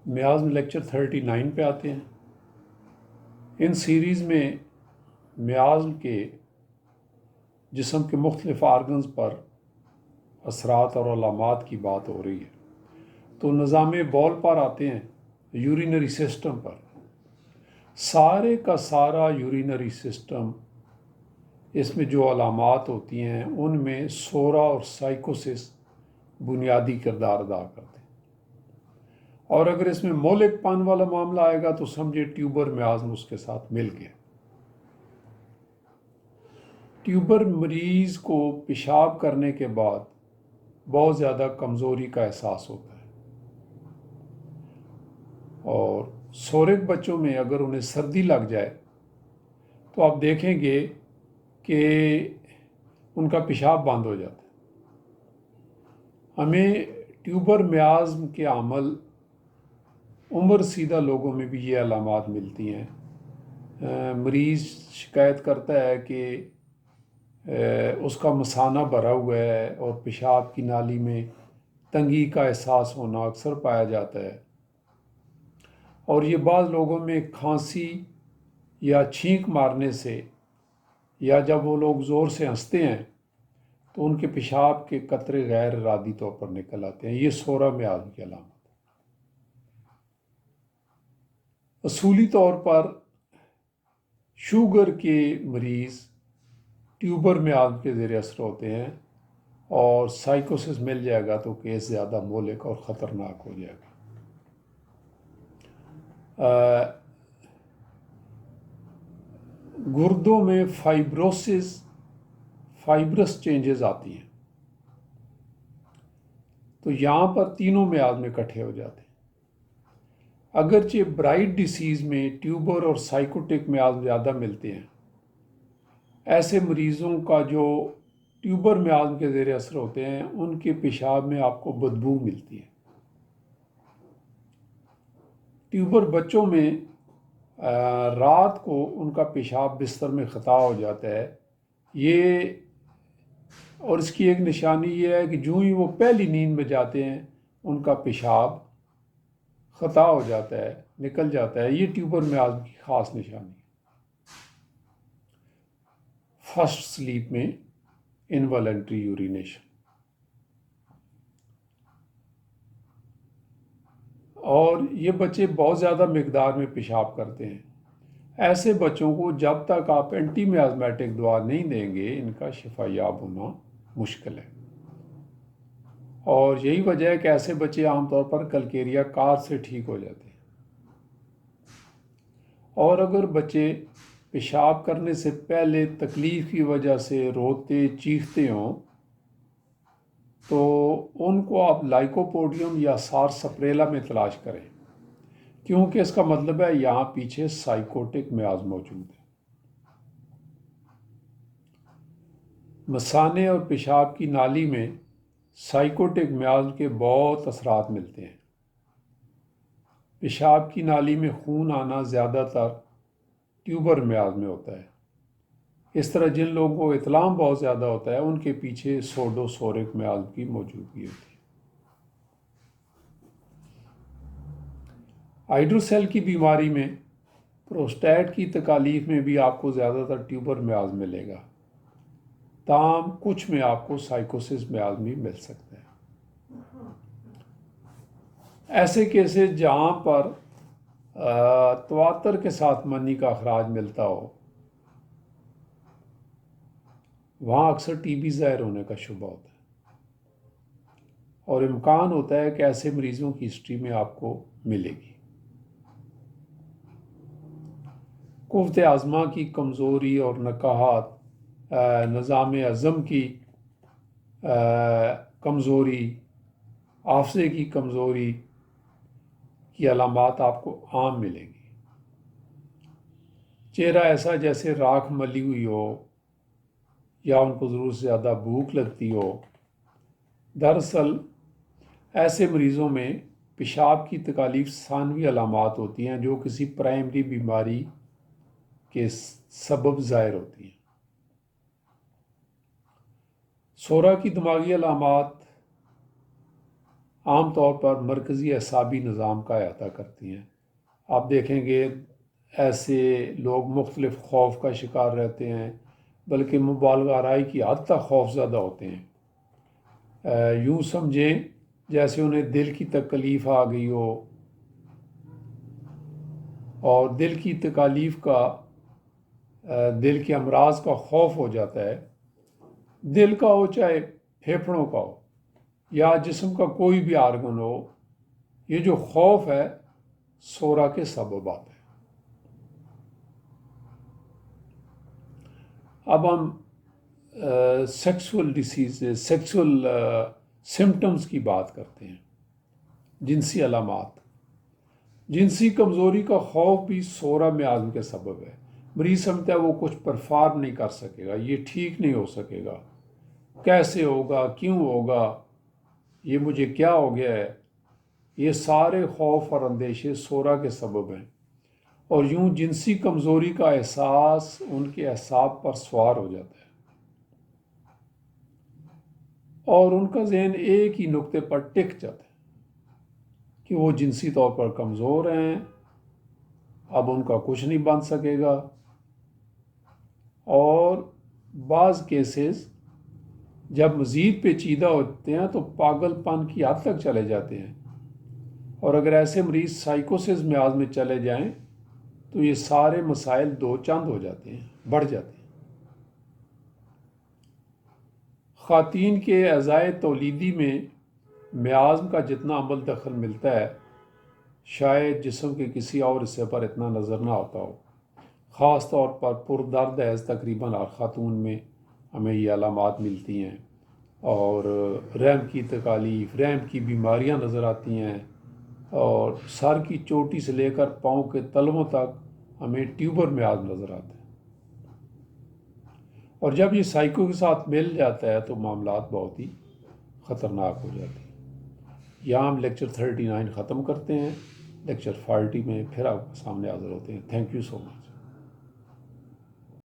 میازم lecture 39 پہ آتے ہیں۔ ان سیریز میں میازم کے جسم کے مختلف آرگنز پر اثرات اور علامات کی بات ہو رہی ہے۔ تو نظام بول پر آتے ہیں، یورینری سسٹم پر۔ سارے کا سارا یورینری سسٹم، اس میں جو علامات ہوتی ہیں ان میں سورا اور سائیکوسس بنیادی کردار ادا کرتے ہیں۔ اور اگر اس میں مولک پن والا معاملہ آئے گا تو سمجھے ٹیوبر میازم اس کے ساتھ مل گیا۔ ٹیوبر مریض کو پیشاب کرنے کے بعد بہت زیادہ کمزوری کا احساس ہوتا ہے، اور سورک بچوں میں اگر انہیں سردی لگ جائے تو آپ دیکھیں گے کہ ان کا پیشاب بند ہو جاتا ہے۔ ہمیں ٹیوبر میازم کے عمل عمر رسیدہ لوگوں میں بھی یہ علامات ملتی ہیں۔ مریض شکایت کرتا ہے کہ اس کا مثانہ بھرا ہوا ہے اور پیشاب کی نالی میں تنگی کا احساس ہونا اکثر پایا جاتا ہے، اور یہ بعض لوگوں میں کھانسی یا چھینک مارنے سے، یا جب وہ لوگ زور سے ہنستے ہیں تو ان کے پیشاب کے قطرے غیر ارادی طور پر نکل آتے ہیں۔ یہ سورا میازم کی علامت ہے۔ اصولی طور پر شوگر کے مریض ٹیوبر میازم کے زیر اثر ہوتے ہیں، اور سائیکوسس مل جائے گا تو کیس زیادہ مہلک اور خطرناک ہو جائے گا۔ گردوں میں فائبرس چینجز آتی ہیں، تو یہاں پر تینوں میازم اکٹھے ہو جاتے ہیں۔ اگرچہ برائٹ ڈیسیز میں ٹیوبر اور سائیکوٹک میازم زیادہ ملتے ہیں، ایسے مریضوں کا جو ٹیوبر میازم کے زیر اثر ہوتے ہیں ان کے پیشاب میں آپ کو بدبو ملتی ہے۔ ٹیوبر بچوں میں رات کو ان کا پیشاب بستر میں خطا ہو جاتا ہے، اور اس کی ایک نشانی یہ ہے کہ جو ہی وہ پہلی نیند میں جاتے ہیں ان کا پیشاب خطا ہو جاتا ہے، نکل جاتا ہے۔ یہ ٹیوبر میازم کی خاص نشانی ہے۔ فرسٹ سلیپ میں انوالنٹری یورینیشن، اور یہ بچے بہت زیادہ مقدار میں پیشاب کرتے ہیں۔ ایسے بچوں کو جب تک آپ اینٹی میازمیٹک دوا نہیں دیں گے ان کا شفا یاب ہونا مشکل ہے، اور یہی وجہ ہے کہ ایسے بچے عام طور پر کلکیریا کار سے ٹھیک ہو جاتے ہیں۔ اور اگر بچے پیشاب کرنے سے پہلے تکلیف کی وجہ سے روتے چیختے ہوں تو ان کو آپ لائکوپوڈیم یا سارسپریلا میں تلاش کریں، کیونکہ اس کا مطلب ہے یہاں پیچھے سائیکوٹک میازم موجود ہے۔ مثانے اور پیشاب کی نالی میں سائیکوٹک میازم کے بہت اثرات ملتے ہیں۔ پیشاب کی نالی میں خون آنا زیادہ تر ٹیوبر میازم میں ہوتا ہے۔ اس طرح جن لوگوں کو اطلام بہت زیادہ ہوتا ہے ان کے پیچھے سوڈو سورک میازم کی موجودگی ہوتی ہے۔ ہائیڈروسیل کی بیماری میں پروسٹیٹ کی تکالیف میں بھی آپ کو زیادہ تر ٹیوبر میازم ملے گا، تاہم کچھ میں آپ کو سائیکوسس میازم بھی مل سکتا ہے۔ ایسے کیسز جہاں پر تواتر کے ساتھ منی کا اخراج ملتا ہو وہاں اکثر ٹی بی ظاہر ہونے کا شبہ ہوتا ہے، اور امکان ہوتا ہے کہ ایسے مریضوں کی ہسٹری میں آپ کو ملے گی۔ قوت ہاضمہ کی کمزوری اور نکاہت، نظام ہضم کی کمزوری، حافظے کی کمزوری کی علامات آپ کو عام ملیں گی۔ چہرہ ایسا جیسے راکھ ملی ہوئی ہو، یا ان کو ضرورت سے زیادہ بھوک لگتی ہو۔ دراصل ایسے مریضوں میں پیشاب کی تکالیف ثانوی علامات ہوتی ہیں جو کسی پرائمری بیماری کے سبب ظاہر ہوتی ہیں۔ سورا کی دماغی علامات عام طور پر مرکزی اعصابی نظام کا احاطہ کرتی ہیں۔ آپ دیکھیں گے ایسے لوگ مختلف خوف کا شکار رہتے ہیں، بلکہ مبالغہ آرائی کی حد تک خوف زدہ ہوتے ہیں۔ یوں سمجھیں جیسے انہیں دل کی تکلیف آ گئی ہو، اور دل کی تکالیف کا دل کے امراض کا خوف ہو جاتا ہے، دل کا ہو چاہے پھیپھڑوں کا ہو یا جسم کا کوئی بھی آرگن ہو، یہ جو خوف ہے سورا کے سبب آتا ہے۔ اب ہم سیکسول ڈیسیز، سیکسول سمٹمز کی بات کرتے ہیں۔ جنسی علامات۔ جنسی کمزوری کا خوف بھی سورا میازم کے سبب ہے۔ مریض سمجھتا ہے وہ کچھ پرفارم نہیں کر سکے گا، یہ ٹھیک نہیں ہو سکے گا، کیسے ہوگا، کیوں ہوگا، یہ مجھے کیا ہو گیا ہے۔ یہ سارے خوف اور اندیشے سورا کے سبب ہیں، اور یوں جنسی کمزوری کا احساس ان کے اعصاب پر سوار ہو جاتا ہے، اور ان کا ذہن ایک ہی نقطے پر ٹک جاتا ہے کہ وہ جنسی طور پر کمزور ہیں، اب ان کا کچھ نہیں بن سکے گا۔ اور بعض کیسز جب مزید پیچیدہ ہوتے ہیں تو پاگل پن کی حد تک چلے جاتے ہیں، اور اگر ایسے مریض سائیکوسس میاز میں چلے جائیں تو یہ سارے مسائل دو چند ہو جاتے ہیں، بڑھ جاتے ہیں۔ خواتین کے اعضائے تولیدی میں میازم کا جتنا عمل دخل ملتا ہے شاید جسم کے کسی اور حصے پر اتنا نظر نہ ہوتا ہو۔ خاص طور پر پردرد حیض تقریباً ہر خاتون میں ہمیں یہ علامات ملتی ہیں، اور رحم کی تکالیف، رحم کی بیماریاں نظر آتی ہیں، اور سر کی چوٹی سے لے کر پاؤں کے تلووں تک ہمیں ٹیوبر میاز نظر آتا ہے۔ اور جب یہ سائیکو کے ساتھ مل جاتا ہے تو معاملات بہت ہی خطرناک ہو جاتے ہیں۔ یہاں ہم لیکچر 39 ختم کرتے ہیں۔ لیکچر 40 میں پھر آپ کے سامنے حاضر ہوتے ہیں۔ Thank you so much.